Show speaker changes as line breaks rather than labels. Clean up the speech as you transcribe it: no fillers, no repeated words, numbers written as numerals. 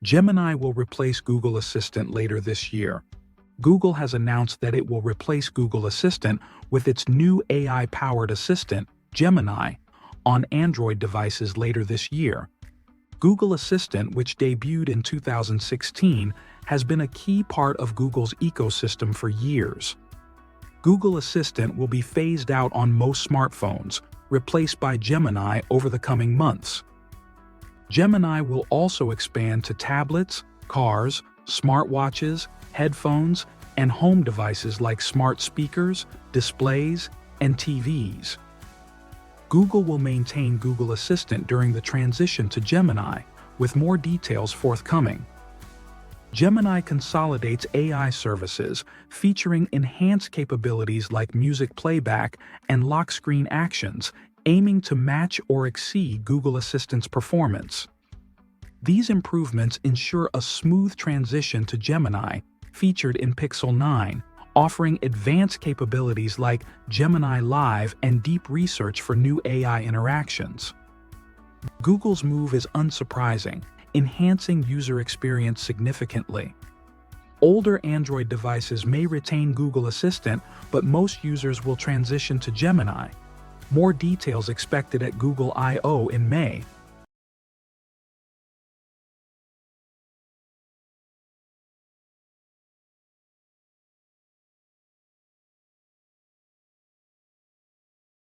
Gemini will replace Google Assistant later this year. Google has announced that it will replace Google Assistant with its new AI-powered assistant, Gemini, on Android devices later this year. Google Assistant, which debuted in 2016, has been a key part of Google's ecosystem for years. Google Assistant will be phased out on most smartphones, replaced by Gemini over the coming months. Gemini will also expand to tablets, cars, smartwatches, headphones, and home devices like smart speakers, displays, and TVs. Google will maintain Google Assistant during the transition to Gemini, with more details forthcoming. Gemini consolidates AI services, featuring enhanced capabilities like music playback and lock screen actions, aiming to match or exceed Google Assistant's performance. These improvements ensure a smooth transition to Gemini, featured in Pixel 9, offering advanced capabilities like Gemini Live and deep research for new AI interactions. Google's move is unsurprising, enhancing user experience significantly. Older Android devices may retain Google Assistant, but most users will transition to Gemini. More details expected at Google I/O in May.